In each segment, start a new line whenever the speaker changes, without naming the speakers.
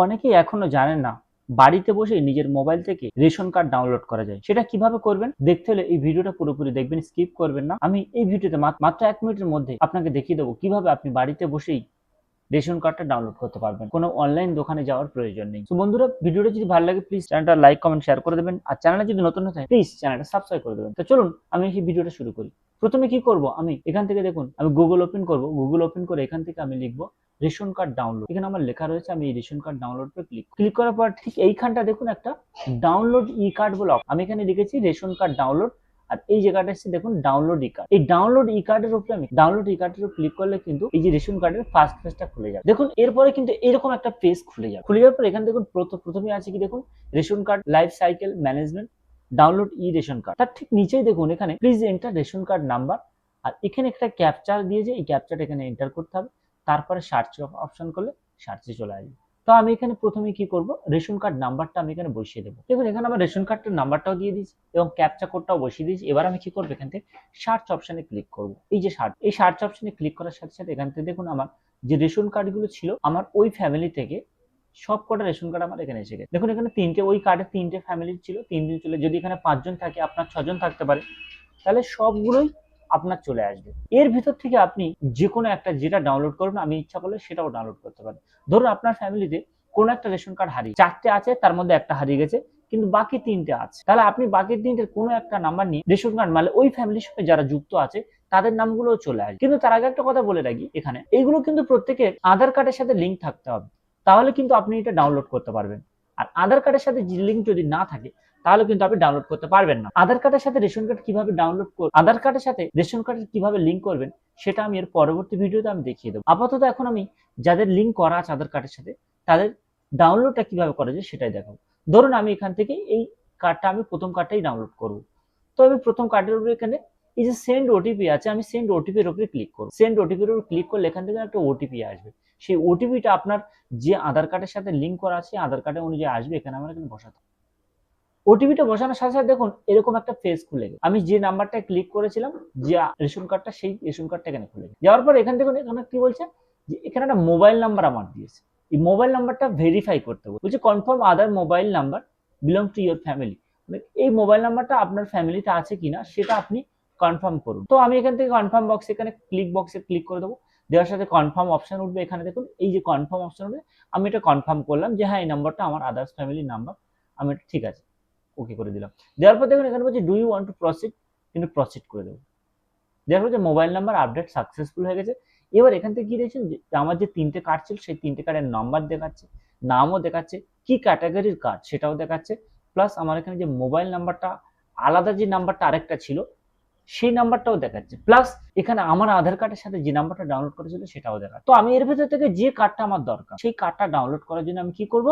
অনেকেই এখনো জানেন না বাড়িতে বসে নিজের মোবাইল থেকে রেশন কার্ড ডাউনলোড করা যায়। সেটা কিভাবে করবেন দেখতে হলে এই ভিডিওটা পুরোপুরি দেখবেন, স্কিপ করবেন না। আমি এই ভিডিওতে মাত্র 1 মিনিটের মধ্যে আপনাকে দেখিয়ে দেবো কিভাবে আপনি বাড়িতে বসেই রেশন কার্ডটা ডাউনলোড করতে পারবেন, কোনো অনলাইন দোকানে যাওয়ার প্রয়োজন নেই। তো বন্ধুরা, ভিডিওটা যদি ভালো লাগে প্লিজ চ্যানেলটা লাইক কমেন্ট শেয়ার করে দেবেন, আর চ্যানেলে যদি নতুন হয়ে থাকে প্লিজ চ্যানেলটা সাবস্ক্রাইব করে দেবেন। তো চলুন আমি এই ভিডিওটা শুরু করি। প্রথমে কি করব, আমি এখান থেকে দেখুন আমি গুগল ওপেন করব। গুগল ওপেন করে এখান থেকে আমি লিখবো রেশন কার্ড ডাউনলোড। এখানে আমার লেখা রয়েছে, আমি এই ration card download pay click করার পর ঠিক এইখানটা দেখুন একটা ডাউনলোড ই কার্ড বলে আমি এখানে লিখেছি রেশন কার্ড ডাউনলোড। আর এই জায়গাটা এসে দেখুন ডাউনলোড ই কার্ড। এই ডাউনলোড ই কার্ডের উপরে আমি ডাউনলোড ই কার্ডের উপর ক্লিক করলে কিন্তু এই যে রেশন কার্ডের ফার্স্ট পেজটা খুলে যাবে। দেখুন এরপরে কিন্তু এরকম একটা পেজ খুলে যাবে। খুলে যাওয়ার পর এখানে দেখুন প্রথমে আছে কি দেখুন ration card life cycle management download e ration card. তার ঠিক নিচেই দেখুন এখানে please enter ration card number. আর এখানে একটা ক্যাপচার দিয়েছে, এই ক্যাপচারটা এখানে এন্টার করতে হবে। তারপরে সার্চ অপশন করলে সার্চে চলে আসবে। তো আমি এখানে প্রথমে কি করব, রেশন কার্ড নাম্বারটা আমি এখানে বসিয়ে দেবো। দেখুন এখানে আমার রেশন কার্ডের নাম্বারটাও দিয়ে দিয়েছি এবং ক্যাপচা কোডটাও বসিয়ে দিয়েছি। এবার আমি কি করবো, এখান থেকে সার্চ অপশনে ক্লিক করব। এই যে সার্চ অপশনে ক্লিক করার সাথে সাথে এখান থেকে দেখুন আমার যে রেশন কার্ডগুলো ছিল আমার ওই ফ্যামিলি থেকে সব কটা রেশন কার্ড আমার এখানে এসে গেছে। দেখুন এখানে তিনটে, ওই কার্ডে তিনটে ফ্যামিলি ছিল, তিনজন চলে। যদি এখানে 5 জন থাকে, আপনার 6 জন থাকতে পারে, তাহলে সবগুলোই আপনার চলে আসবে। এর ভিতর থেকে আপনি যে কোনো একটা যেটা ডাউনলোড করবেন, আমি ইচ্ছা করলে সেটাও ডাউনলোড করতে পারেন। ধরুন আপনার ফ্যামিলিতে কোনো একটা রেশন কার্ড হারিয়ে 4টে আছে, তার মধ্যে একটা হারিয়ে গেছে কিন্তু বাকি 3টে আছে, তাহলে আপনি বাকি 3টের কোনো একটা নাম্বার নিয়ে রেশন কার্ড মানে ওই ফ্যামিলির সাথে যারা যুক্ত আছে তাদের নামগুলো চলে আসবে। কিন্তু তার আগে একটা কথা বলে রাখি, এখানে এইগুলো কিন্তু প্রত্যেকের আধার কার্ডের সাথে লিঙ্ক থাকতে হবে, তাহলে কিন্তু আপনি এটা ডাউনলোড করতে পারবেন। আর আধার কার্ডের সাথে লিঙ্ক যদি না থাকে তাহলে কিন্তু আপনি ডাউনলোড করতে পারবেন না। আধার কার্ডের সাথে রেশন কার্ড কিভাবে ডাউনলোড করবেন, আধার কার্ডের সাথে রেশন কার্ডের কিভাবে লিঙ্ক করবেন সেটা আমি এর পরবর্তী ভিডিওতে আমি দেখিয়ে দেবো। আপাতত এখন আমি যাদের লিঙ্ক করা আছে আধার কার্ডের সাথে তাদের ডাউনলোডটা কিভাবে করা যায় সেটাই দেখাবো। ধরুন আমি এখান থেকে এই কার্ডটা, আমি প্রথম কার্ডটাই ডাউনলোড করব। তো আমি প্রথম কার্ডের উপরে এখানে এই যে সেন্ড ওটিপি আছে, আমি সেন্ড ওটিপি এর উপরে ক্লিক করব। সেন্ড ওটিপি এর উপর ক্লিক করলে এখান থেকে একটা ওটিপি আসবে। সেই ওটিপিটা আপনার যে আধার কার্ডের সাথে লিঙ্ক করা আছে আধার কার্ডের অনুযায়ী আসবে। এখানে আমার এখানে বসাতে হবে। ওটিপিটা বসানোর সাথে সাথে দেখুন এরকম একটা পেজ খুলে গেল। আমি যে নাম্বারটা ক্লিক করেছিলাম, যে রেশন কার্ডটা, সেই রেশন কার্ডটা এখানে খুলে গেল। যাওয়ার পর এখান থেকে এখানে কি বলছে, যে এখানে একটা মোবাইল নাম্বার আমার দিয়েছে। এই মোবাইল নাম্বারটা ভেরিফাই করতে বলছে, confirm other mobile number belong to your family. এই মোবাইল নাম্বারটা আপনার ফ্যামিলিতে আছে কিনা সেটা আপনি কনফার্ম করুন। তো আমি এখান থেকে কনফার্ম বক্স, এখানে বক্সে ক্লিক করে দেবো। দেওয়ার সাথে কনফার্ম অপশন উঠবে। এখানে দেখুন এই যে কনফার্ম অপশন উঠবে, আমি এটা কনফার্ম করলাম যে হ্যাঁ এই নাম্বারটা আমার আদার্স ফ্যামিলির নাম্বার। আমি এটা ঠিক আছে ওকে করে দিলাম। দেওয়ার পর দেখুন এখানে বলছে do you want to proceed, কিন্তু প্রসিড করে দেবো। দেওয়ার পর যে মোবাইল নাম্বার আপডেট সাকসেসফুল হয়ে গেছে। এবার এখান থেকে কি দেখছেন, যে আমার যে 3টে কার্ড ছিল সেই 3টে কার্ডের নাম্বার দেখাচ্ছে, নামও দেখাচ্ছে, কি ক্যাটাগরির কার্ড সেটাও দেখাচ্ছে। প্লাস আমার এখানে যে মোবাইল নাম্বারটা আলাদা, যে নাম্বারটা আরেকটা ছিল সেই নাম্বারটাও দেখাচ্ছে। প্লাস এখানে আমার আধার কার্ডের সাথে যে নাম্বারটা ডাউনলোড করেছিল সেটাও দেখাচ্ছে। তো আমি এর ভেতর থেকে যে কার্ডটা আমার দরকার সেই কার্ডটা ডাউনলোড করার জন্য আমি কি করব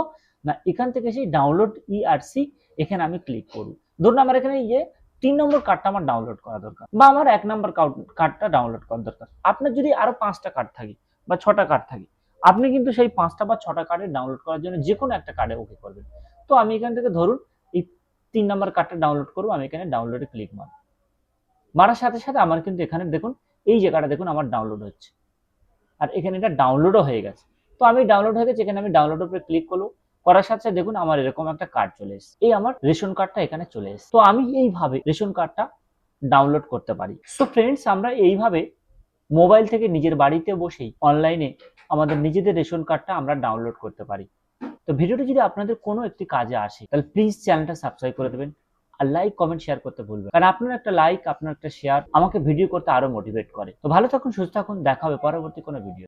না, এখান থেকে সেই ডাউনলোড ইআরসি এখানে আমি ক্লিক করব। ধরুন আমার এখানে এই যে 3 নম্বর কার্ডটা আমার ডাউনলোড করা দরকার, বা আমার 1 নম্বর কার্ডটা ডাউনলোড করা দরকার। আপনার যদি আরো 5টা কার্ড থাকে বা 6টা কার্ড থাকে, আপনি কিন্তু সেই 5টা বা 6টা কার্ডে ডাউনলোড করার জন্য যে কোনো একটা কার্ডে ওকে করবেন। তো আমি এখান থেকে ধরুন এই 3 নম্বর কার্ডটা ডাউনলোড করবো, আমি এখানে ডাউনলোডে ক্লিক মারব। মারার সাথে সাথে আমার কিন্তু এখানে দেখুন এই জায়গাটা দেখুন আমার ডাউনলোড হচ্ছে, আর এখানে এটা ডাউনলোডও হয়ে গেছে। তো আমি ডাউনলোড হয়ে গেছে, এখানে আমি ডাউনলোডের উপরে ক্লিক করবো। করার সাথে সাথে দেখুন আমার এরকম একটা কার্ড চলে এসেছে। এই আমার রেশন কার্ডটা এখানে চলে এসেছে। তো আমি এইভাবে রেশন কার্ডটা ডাউনলোড করতে পারি। তো ফ্রেন্ডস, আমরা এইভাবে মোবাইল থেকে নিজের বাড়িতে বসেই অনলাইনে আমাদের নিজেদের রেশন কার্ডটা আমরা ডাউনলোড করতে পারি। তো ভিডিওটি যদি আপনাদের কোনো একটি কাজে আসে তাহলে প্লিজ চ্যানেলটা সাবস্ক্রাইব করে দেবেন, আর লাইক কমেন্ট শেয়ার করতে ভুলবেন, কারণ আপনার একটা লাইক, আপনার একটা শেয়ার আমাকে ভিডিও করতে আরো মোটিভেট করে। তো ভালো থাকুন, সুস্থ থাকুন, দেখা হবে পরবর্তী কোনো ভিডিও।